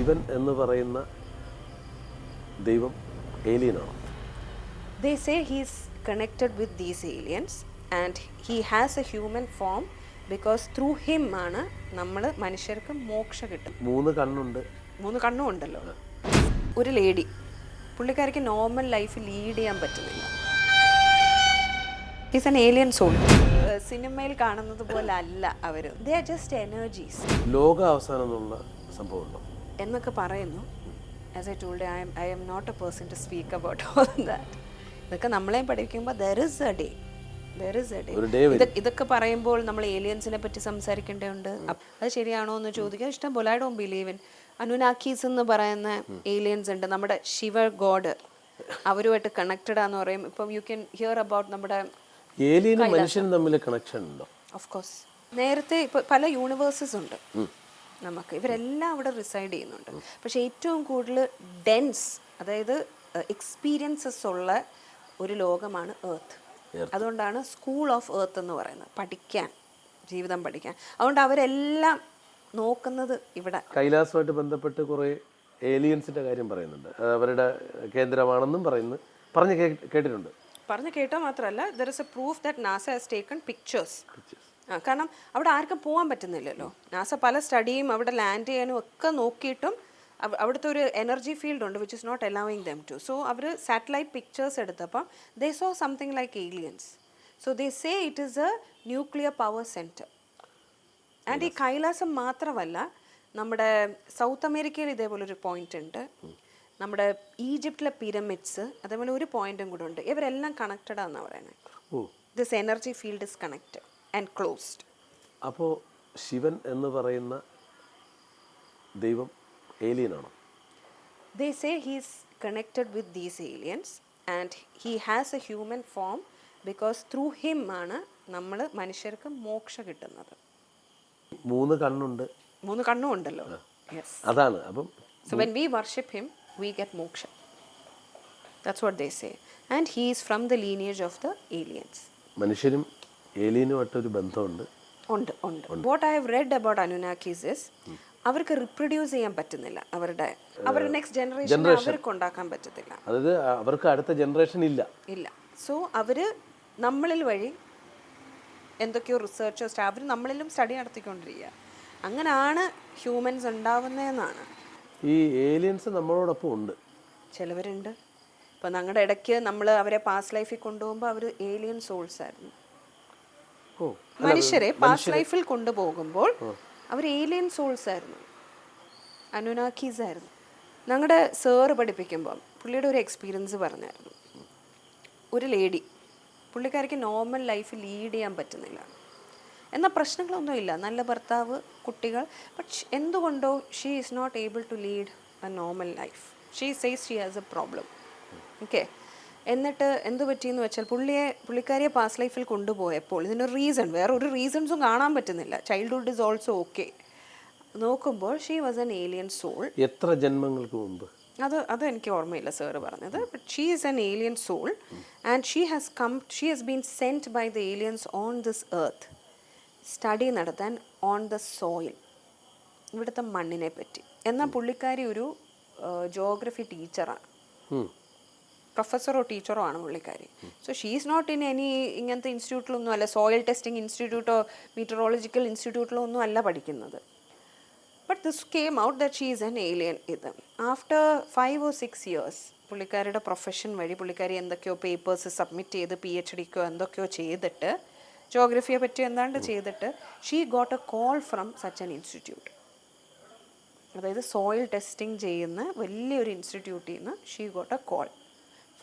ശിവൻ എന്ന് പറയുന്ന ദൈവം ഏലിയനാണോ? They say he's connected with these aliens and he has a human form because through him ആണ് നമ്മൾ മനുഷ്യർക്ക് മോക്ഷ കിട്ടും. 3 കണ്ണുണ്ട്. 3 കണ്ണും ഉണ്ടല്ലോ. ഒരു ലേഡി പുള്ളിക്കാരിക്ക് നോർമൽ ലൈഫ് ലീഡ് ചെയ്യാൻ പറ്റുന്നില്ല. Is an alien soul. സിനിമയിൽ കാണുന്നത് പോലെ അല്ല അവർ. They are just energies. ലോക അവസാനം എന്നുള്ള സംഭവം ഉണ്ടോ എന്നൊക്കെ പറയുന്നു. As I told I am not a person to speak about all that. ഇതൊക്കെ നമ്മളെയും പഠിക്കുമ്പോൾ ദർ ഇസ് എ ഡേ. ഇതൊക്കെ പറയുമ്പോൾ നമ്മൾ ഏലിയൻസിനെ പറ്റി സംസാരിക്കേണ്ടതുണ്ട്. അത് ശരിയാണോ എന്ന് ചോദിക്കാൻ ഇഷ്ടം പോലെ. ഐ ഡോണ്ട് ബിലീവ് ഇൻ അനുനാക്കീസ് എന്ന് പറയുന്ന ഏലിയൻസ് ഉണ്ട്. നമ്മുടെ ശിവ ഗോഡ് അവരുമായിട്ട് കണക്റ്റഡ് ആണെന്ന് പറയും. ഇപ്പം യു ക്യാൻ ഹിയർ അബൌട്ട് നമ്മുടെ ഏലിയനും മനുഷ്യനും തമ്മിൽ കണക്ഷൻ ഉണ്ടോ? Of course. നേരത്തെ ഇപ്പോൾ പല യൂണിവേഴ്സസ് ഉണ്ട് നമുക്ക്. ഇവരെല്ലാം അവിടെ റിസൈഡ് ചെയ്യുന്നുണ്ട്. പക്ഷെ ഏറ്റവും കൂടുതൽ ഡെൻസ്, അതായത് എക്സ്പീരിയൻസസ് ഉള്ള ഒരു ലോകമാണ് എർത്ത്. അതുകൊണ്ടാണ് സ്കൂൾ ഓഫ് എർത്ത് എന്ന് പറയുന്നത്. പഠിക്കാൻ, ജീവിതം പഠിക്കാൻ. അതുകൊണ്ട് അവരെല്ലാം നോക്കുന്നത് ഇവിടെ. കൈലാസമായിട്ട് ബന്ധപ്പെട്ട് കുറേ ഏലിയൻസിന്റെ കാര്യം പറയുന്നുണ്ട്. അവരുടെ കേന്ദ്രമാണെന്നും പറഞ്ഞ് കേട്ടിട്ടുണ്ട്. പറഞ്ഞ് കേട്ടാൽ മാത്രമല്ല, there is A proof that NASA has taken pictures. കാരണം അവിടെ ആർക്കും പോകാൻ പറ്റുന്നില്ലല്ലോ. നാസ പല സ്റ്റഡിയും അവിടെ ലാൻഡ് ചെയ്യാനും ഒക്കെ നോക്കിയിട്ടും അവിടുത്തെ ഒരു എനർജി ഫീൽഡ് ഉണ്ട് which is not allowing them to. So അവർ സാറ്റലൈറ്റ് പിക്ചേഴ്സ് എടുത്തപ്പോൾ they saw something like aliens. So they say it is a nuclear power centre. And ഈ കൈലാസം മാത്രമല്ല, നമ്മുടെ സൗത്ത് അമേരിക്കയിൽ ഇതേപോലൊരു പോയിന്റ് ഉണ്ട്. നമ്മുടെ ഈജിപ്തിലെ പിരമിഡ്സ് അതേപോലെ ഒരു പോയിന്റും കൂടെ ഉണ്ട്. ഇവരെല്ലാം കണക്റ്റഡ് ആണെന്നാണ് പറയുന്നത്. This energy field is connected and closed. അപ്പോൾ ശിവൻ എന്ന് പറയുന്ന ദൈവം ഏലിയനാണോ? They say he's connected with these aliens and he has a human form because through him ആണ് നമ്മൾ മനുഷ്യർക്ക് മോക്ഷ കിട്ടുന്നത്. 3 കണ്ണുണ്ട്. 3 കണ്ണും ഉണ്ടല്ലോ. Yes. അതാണ്. അപ്പം so when we worship him we get moksha. That's what they say. And he is from the lineage of the aliens. മനുഷ്യരും ഏലിയനുമായിട്ട് ഒരു ബന്ധമുണ്ട്. ഉണ്ട്. What I have read about Anunnakis is അവർക്ക് റിപ്രൊഡ്യൂസ് ചെയ്യാൻ പറ്റുന്നില്ല. അവരുടെ നെക്സ്റ്റ് ജനറേഷൻ അവർക്ക് ഉണ്ടാക്കാൻ പറ്റത്തില്ല. അതായത് അവർക്ക് അടുത്ത ജനറേഷൻ ഇല്ല. സോ അവര് നമ്മളിൽ വഴി എന്തൊക്കെയോ റിസർച്ചേഴ്സ് അവർ നമ്മളിലും സ്റ്റഡി നടത്തിക്കൊണ്ടിരിക്കുക. അങ്ങനെയാണ് ഹ്യൂമൻസ് ഉണ്ടാവുന്നതെന്നാണ്. ഈ ഏലിയൻസ് നമ്മളോടൊപ്പം ഉണ്ട്. ചിലവരുണ്ട്. ഇപ്പം ഞങ്ങളുടെ ഇടയ്ക്ക് നമ്മൾ അവരെ പാസ്റ്റ് ലൈഫിൽ കൊണ്ടുപോകുമ്പോൾ അവർ ഏലിയൻ സോൾസ് ആയിരുന്നു. മനുഷ്യരെ പാസ്റ്റ് ലൈഫിൽ കൊണ്ടുപോകുമ്പോൾ അവർ ഏലിയൻ സോൾസ് ആയിരുന്നു, അനുനാക്കീസ് ആയിരുന്നു. ഞങ്ങളുടെ സാറ് പഠിപ്പിക്കുമ്പം പുള്ളിയുടെ ഒരു എക്സ്പീരിയൻസ് പറഞ്ഞായിരുന്നു. ഒരു ലേഡി പുള്ളിക്കാരിക്ക് നോർമൽ ലൈഫ് ലീഡ് ചെയ്യാൻ പറ്റുന്നില്ല. എന്നാൽ പ്രശ്നങ്ങളൊന്നുമില്ല, നല്ല ഭർത്താവ്, കുട്ടികൾ. പക്ഷെ എന്തുകൊണ്ടോ she is not able to lead a normal life. She says she has a problem. Okay. എന്നിട്ട് എന്ത് പറ്റിയെന്ന് വെച്ചാൽ പുള്ളിക്കാരിയെ പാസ്റ്റ് ലൈഫിൽ കൊണ്ടുപോയപ്പോൾ ഇതിനൊരു റീസൺ, വേറെ ഒരു റീസൺസും കാണാൻ പറ്റുന്നില്ല. Childhood is also okay. നോക്കുമ്പോൾ she was an alien soul. എത്ര ജന്മങ്ങൾക്ക് മുമ്പ്? അത് എനിക്ക് ഓർമ്മയില്ല സാറ് പറഞ്ഞത്. But she is an alien soul and she has been sent by the aliens on this earth study നടത്താൻ ഓൺ ദ സോയിൽ, ഇവിടുത്തെ മണ്ണിനെ പറ്റി. എന്നാൽ പുള്ളിക്കാരി ഒരു ജോഗ്രഫി ടീച്ചറാണ്, പ്രൊഫസറോ ടീച്ചറോ ആണ് പുള്ളിക്കാരി. So she is not in any ഇങ്ങനത്തെ ഇൻസ്റ്റിറ്റ്യൂട്ടിലൊന്നും അല്ല, സോയിൽ ടെസ്റ്റിംഗ് ഇൻസ്റ്റിറ്റ്യൂട്ടോ മീറ്ററോളജിക്കൽ ഇൻസ്റ്റിറ്റ്യൂട്ടിലോ ഒന്നും അല്ല പഠിക്കുന്നത്. But this came out that she is an alien. ഇത് ആഫ്റ്റർ 5 or 6 years പുള്ളിക്കാരിയുടെ പ്രൊഫഷൻ വഴി പുള്ളിക്കാരി എന്തൊക്കെയോ പേപ്പേഴ്സ് സബ്മിറ്റ് ചെയ്ത് PhDക്കോ എന്തൊക്കെയോ ചെയ്തിട്ട്, ജോഗ്രഫിയെ പറ്റി എന്താണ്ട് ചെയ്തിട്ട്, she got A call from such an institute. അതായത് സോയിൽ ടെസ്റ്റിംഗ് ചെയ്യുന്ന വലിയൊരു ഇൻസ്റ്റിറ്റ്യൂട്ടിൽ നിന്ന് she got A call.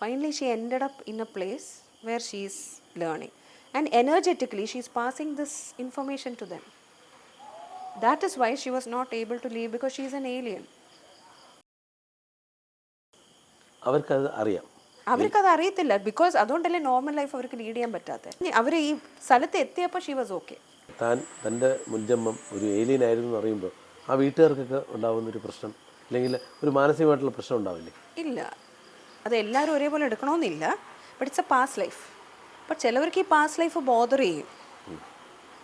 Finally, she ended up in a place where she is learning. And energetically, she is passing this information to them. That is why she was not able to leave, because she is an alien. അവർക്കത് അറിയാം. അവർക്കത് അറിയത്തില്ല. Because അതുകൊണ്ടല്ലേ normal life അവർക്ക് lead ചെയ്യാൻ പറ്റാത്തത്. അവർ ഈ സ്ഥലത്ത് എത്തിയപ്പോൾ ഷീ വാസ് ഓക്കെ. തൻ്റെ മുൻജന്മം ഒരു ഏലിയൻ ആയിരുന്നു എന്ന് അറിയുമ്പോൾ ആ വീട്ടുകാർക്കൊക്കെ ഉണ്ടാകുന്നൊരു പ്രശ്നം, അല്ലെങ്കിൽ ഒരു മാനസികമായിട്ടുള്ള പ്രശ്നം ഉണ്ടാവില്ലേ? ഇല്ല, അത് എല്ലാവരും ഒരേപോലെ എടുക്കണമെന്നില്ല. But it's a past life. But ചിലവർക്ക് ഈ പാസ്റ്റ് ലൈഫ് ബോദർ ചെയ്യും.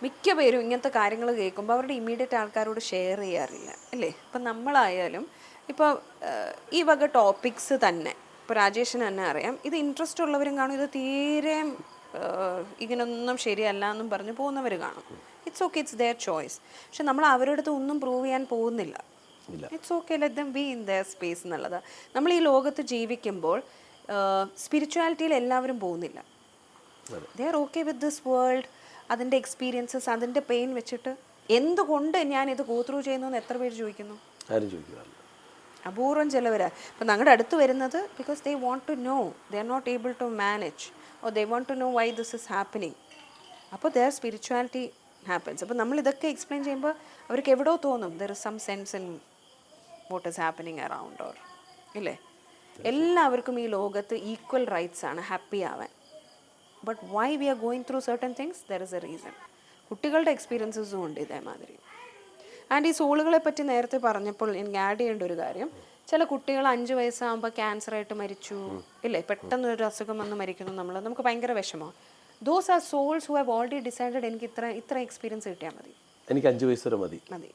മിക്ക പേരും ഇങ്ങനത്തെ കാര്യങ്ങൾ കേൾക്കുമ്പോൾ അവരുടെ ഇമ്മീഡിയറ്റ് ആൾക്കാരോട് ഷെയർ ചെയ്യാറില്ല അല്ലേ? ഇപ്പം നമ്മളായാലും ഇപ്പോൾ ഈ വക ടോപ്പിക്സ് തന്നെ ഇപ്പോൾ രാജേഷിന് തന്നെ അറിയാം, ഇത് ഇൻട്രസ്റ്റ് ഉള്ളവരും കാണും, ഇത് തീരെ ഇങ്ങനൊന്നും ശരിയല്ല എന്നും പറഞ്ഞ് പോകുന്നവർ കാണും. It's okay, it's their choice. പക്ഷെ നമ്മൾ അവരുടെ അടുത്ത് ഒന്നും പ്രൂവ് ചെയ്യാൻ പോകുന്നില്ല. It's okay, let them be in their space എന്നുള്ളത്. നമ്മൾ ഈ ലോകത്ത് ജീവിക്കുമ്പോൾ സ്പിരിച്വാലിറ്റിയിൽ എല്ലാവരും പോകുന്നില്ല. They are okay with this world. അതിൻ്റെ എക്സ്പീരിയൻസസ്, അതിൻ്റെ പെയിൻ വെച്ചിട്ട് എന്തുകൊണ്ട് ഞാനിത് ഗോ ത്രൂ ചെയ്യുന്നു എന്ന് എത്ര പേര് ചോദിക്കുന്നു? ആരും ചോദിക്കാറില്ല. അപൂർവം ചിലവരാ. ഇപ്പം ഞങ്ങളുടെ അടുത്ത് വരുന്നത് because they want to know, they are not able to manage, or they want to know why this is happening. അപ്പോൾ ദെയർ സ്പിരിച്വാലിറ്റി ഹാപ്പൻസ്. അപ്പോൾ നമ്മൾ ഇതൊക്കെ എക്സ്പ്ലെയിൻ ചെയ്യുമ്പോൾ അവർക്ക് എവിടെയോ തോന്നും there is some sense in what is happening around, or ഇല്ലേ? എല്ലാവർക്കും ഈ ലോകത്ത് ഈക്വൽ റൈറ്റ്സ് ആണ് ഹാപ്പി ആവാൻ. But why we are going through certain things, there is a reason. കുട്ടികളുടെ എക്സ്പീരിയൻസസും ഉണ്ട് ഇതേമാതിരി. ആൻഡ് ഈ സോളുകളെ പറ്റി നേരത്തെ പറഞ്ഞപ്പോൾ എനിക്ക് ആഡ് ചെയ്യേണ്ട ഒരു കാര്യം, ചില കുട്ടികൾ 5 വയസ്സാകുമ്പോൾ ക്യാൻസറായിട്ട് മരിച്ചു ഇല്ലേ, പെട്ടെന്നൊരു അസുഖം വന്ന് മരിക്കുന്നു, നമുക്ക് ഭയങ്കര വിഷമമാണ്. Those are souls who have already decided എനിക്ക് ഇത്ര എക്സ്പീരിയൻസ് കിട്ടിയാൽ മതി, എനിക്ക് 5 വയസ്സ് വരെ മതി,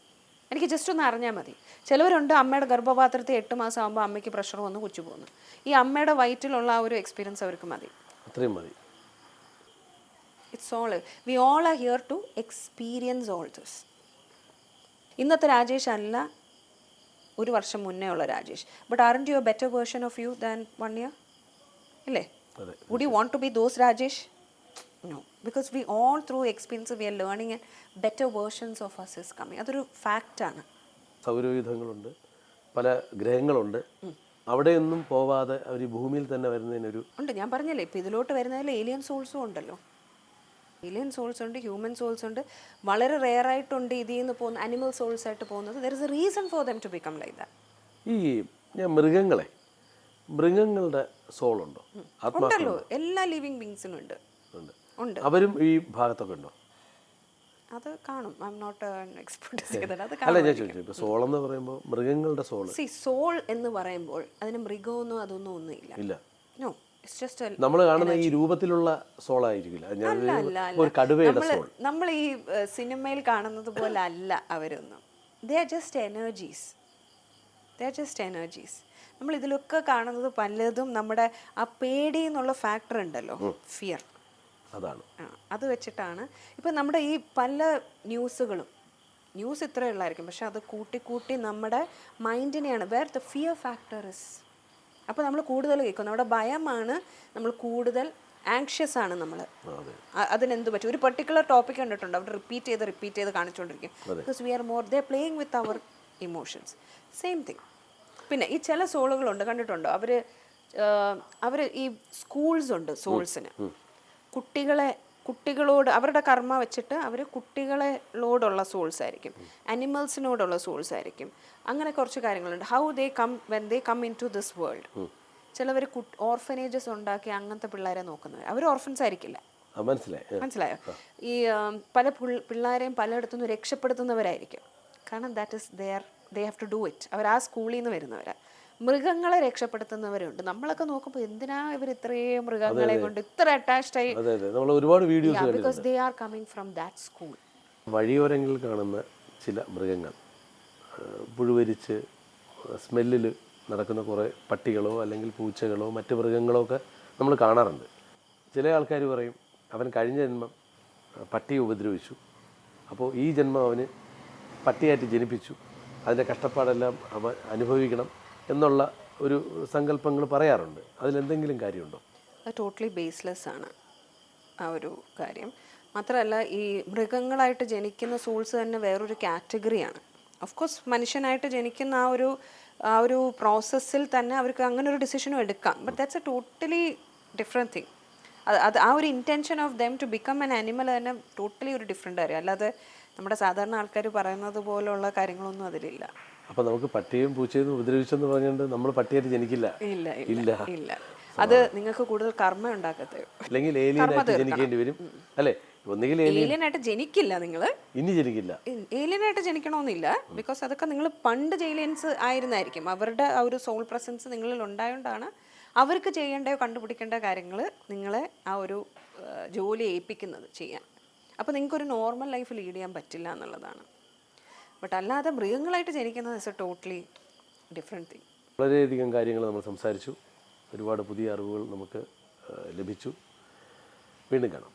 എനിക്ക് ജസ്റ്റ് ഒന്ന് അറിഞ്ഞാൽ മതി. ചിലവരുണ്ട് അമ്മയുടെ ഗർഭപാത്രത്തിൽ 8 മാസം ആകുമ്പോൾ അമ്മയ്ക്ക് പ്രഷർ വന്ന് കൊച്ചു പോകുന്നു. ഈ അമ്മയുടെ വയറ്റിലുള്ള ആ ഒരു എക്സ്പീരിയൻസ് അവർക്ക് മതി, അത്രയും മതി. It's all, we all are here to experience all this. ഇന്നത്തെ രാജേഷ് അല്ല 1 വർഷം മുന്നേ ഉള്ള Rajesh. But aren't you a better version of you than 1 year? ഇല്ലേ? Would you want to be those Rajesh? No, because we all through experience we are learning and better versions of us is coming. അതൊരു ഫാക്റ്റാണ്. സൗരയൂഥങ്ങളുണ്ട്, പല ഗ്രഹങ്ങളുണ്ട്, അവിടെയൊന്നും പോവാതെ അവർ ഭൂമിയിൽ തന്നെ വരുന്നതിനൊരു ഉണ്ട്. ഞാൻ പറഞ്ഞല്ലേ, ഇപ്പം ഇതിലോട്ട് വരുന്നതിൽ ഏലിയൻ സോൾസും ഉണ്ടല്ലോ. ഏലിയൻ സോൾസ് ഉണ്ട്, ഹ്യൂമൻ സോൾസ് ഉണ്ട്, വളരെ റെയർ ആയിട്ടുണ്ട് ഇതിൽ നിന്ന് പോകുന്ന അനിമൽ സോൾസ് ആയിട്ട് പോകുന്നത്. There is a reason for them to become like that. ഈ മൃഗങ്ങളുടെ സോളുണ്ടോ? ഉണ്ടല്ലോ, എല്ലാ ലിവിങ് ബീങ്സിനും ഉണ്ട്. അവരും ഈ ഭാഗത്തൊക്കെ ഉണ്ടോ? അത് കാണും. I am not an expert. അല്ല, ഞാൻ ചോദിച്ചു, ഇപ്പോൾ സോൾ എന്ന് പറയുമ്പോൾ മൃഗങ്ങളുടെ സോൾ. സോൾ എന്ന് പറയുമ്പോൾ അതിന് മൃഗമൊന്നും അതൊന്നും ഒന്നുമില്ല. നോ, ഇറ്റ്സ് ജസ്റ്റ് നമ്മൾ കാണുന്ന ഈ രൂപത്തിലുള്ള സോൾ ആയിരിക്കില്ല. ഒരു കടുവയുടെ സോൾ നമ്മൾ ഈ സിനിമയിൽ കാണുന്നത് പോലെ അല്ല അവരൊന്നും. ദേ ആർ ജസ്റ്റ് എനർജീസ്. നമ്മൾ ഇതിലൊക്കെ കാണുന്നത് പലതും നമ്മുടെ ആ പേടി എന്നുള്ള ഫാക്ടർ ഉണ്ടല്ലോ, ഫിയർ, അതാണ്. അത് വെച്ചിട്ടാണ് ഇപ്പം നമ്മുടെ ഈ പല ന്യൂസ് ഇത്രയേ ഉള്ളായിരിക്കും, പക്ഷെ അത് കൂട്ടി നമ്മുടെ മൈൻഡിനെയാണ് where the fear factor is. അപ്പോൾ നമ്മൾ കൂടുതൽ കേൾക്കും, നമ്മുടെ ഭയമാണ് നമ്മൾ കൂടുതൽ ആങ്ഷ്യസ് ആണ് നമ്മൾ. അതിനെന്ത് പറ്റും? ഒരു പെർട്ടിക്കുലർ ടോപ്പിക് കണ്ടിട്ടുണ്ട്, അവർ റിപ്പീറ്റ് ചെയ്ത് കാണിച്ചുകൊണ്ടിരിക്കും. Because we are more they playing with our emotions. Same thing. പിന്നെ ഈ ചില സോളുകളുണ്ട്, കണ്ടിട്ടുണ്ടോ? അവർ ഈ സ്കൂൾസ് ഉണ്ട് സോൾസിന്. കുട്ടികളോട് അവരുടെ കർമ്മ വെച്ചിട്ട് അവർ കുട്ടികളോടുള്ള സോൾസ് ആയിരിക്കും, അനിമൽസിനോടുള്ള സോൾസ് ആയിരിക്കും. അങ്ങനെ കുറച്ച് കാര്യങ്ങളുണ്ട്. How they come when they come into this world. ചിലവർ ഓർഫനേജസ് ഉണ്ടാക്കി അങ്ങനത്തെ പിള്ളേരെ നോക്കുന്നവർ, അവർ ഓർഫൻസ് ആയിരിക്കില്ല. മനസ്സിലായോ? ഈ പല പിള്ളേരെയും പലയിടത്തുനിന്ന് രക്ഷപ്പെടുത്തുന്നവരായിരിക്കും. കാരണം that is they have to do it. അവർ ആ സ്കൂളിൽ നിന്ന് വരുന്നവരാ. മൃഗങ്ങളെ രക്ഷപ്പെടുത്തുന്നവരുണ്ട്. നമ്മളൊക്കെ നോക്കുമ്പോൾ എന്തിനാ ഇവർ ഇത്രയും മൃഗങ്ങളെ കൊണ്ട് ഇത്ര അറ്റാച്ച്ഡ് ആയി? ഒരുപാട് videos, because they are coming from that school. വഴിയോരങ്ങളിൽ കാണുന്ന ചില മൃഗങ്ങൾ, പുഴുവരിച്ച് സ്മെല്ലിൽ നടക്കുന്ന കുറേ പട്ടികളോ അല്ലെങ്കിൽ പൂച്ചകളോ മറ്റ് മൃഗങ്ങളോ ഒക്കെ നമ്മൾ കാണാറുണ്ട്. ചില ആൾക്കാർ പറയും അവൻ കഴിഞ്ഞ ജന്മം പട്ടിയെ ഉപദ്രവിച്ചു, അപ്പോൾ ഈ ജന്മം അവന് പട്ടിയായിട്ട് ജനിപ്പിച്ചു, അതിൻ്റെ കഷ്ടപ്പാടെല്ലാം അവൻ അനുഭവിക്കണം എന്നുള്ള ഒരു സങ്കല്പങ്ങൾ പറയാറുണ്ട്. അതിലെന്തെങ്കിലും കാര്യമുണ്ടോ? അത് ടോട്ടലി ബേസ്ലെസ് ആണ് ആ ഒരു കാര്യം. മാത്രമല്ല, ഈ മൃഗങ്ങളായിട്ട് ജനിക്കുന്ന സോൾസ് തന്നെ വേറൊരു കാറ്റഗറിയാണ്. ഓഫ് കോഴ്സ് മനുഷ്യനായിട്ട് ജനിക്കുന്ന ആ ഒരു പ്രോസസ്സിൽ തന്നെ അവർക്ക് അങ്ങനെ ഒരു ഡിസിഷനും എടുക്കാം. But that's a totally different thing. അത് ആ ഒരു intention of them to become an animal തന്നെ ടോട്ടലി ഒരു ഡിഫറെൻ്റ് കാര്യം. അല്ലാതെ നമ്മുടെ സാധാരണ ആൾക്കാർ പറയുന്നത് പോലുള്ള കാര്യങ്ങളൊന്നും അതിലില്ല. അപ്പൊ നമുക്ക് പട്ടിയും പൂച്ചയും ഉപദ്രവിച്ചെന്ന് പറഞ്ഞുകൊണ്ട് നമ്മൾ പട്ടിയായിട്ട് ജനിക്കില്ല. ഇല്ല. അത് നിങ്ങൾക്ക് കൂടുതൽ കർമ്മ ഉണ്ടാക്കത്തേ. അല്ലെങ്കിൽ ഏലിയനായിട്ട് ജനിക്കേണ്ടി വരും അല്ലേ? ഒന്നുകിൽ ഏലിയനായിട്ട് ജനിക്കില്ല, നിങ്ങൾ ഇനി ജനിക്കില്ല. ഏലിയനായിട്ട് ജനിക്കണമെന്നില്ല. ബിക്കോസ് അതൊക്കെ നിങ്ങൾ പണ്ട് ഏലിയൻസ് ആയിരുന്നായിരിക്കും. അവരുടെ ആ ഒരു സോൾ പ്രസൻസ് നിങ്ങളിൽ ഉണ്ടായതുകൊണ്ടാണ് അവർക്ക് ചെയ്യേണ്ട കണ്ടുപിടിക്കേണ്ട കാര്യങ്ങൾ നിങ്ങളെ ആ ഒരു ജോലി ഏൽപ്പിക്കുന്നത് ചെയ്യാൻ. അപ്പോൾ നിങ്ങൾക്കൊരു നോർമൽ ലൈഫ് ലീഡ് ചെയ്യാൻ പറ്റില്ല എന്നുള്ളതാണ്. ബട്ട് അല്ലാതെ മൃഗങ്ങളായിട്ട് ജനിക്കുന്നത് is A totally different thing. വളരെയധികം കാര്യങ്ങൾ നമ്മൾ സംസാരിച്ചു, ഒരുപാട് പുതിയ അറിവുകൾ നമുക്ക് ലഭിച്ചു. വീണ്ടും കാണാം.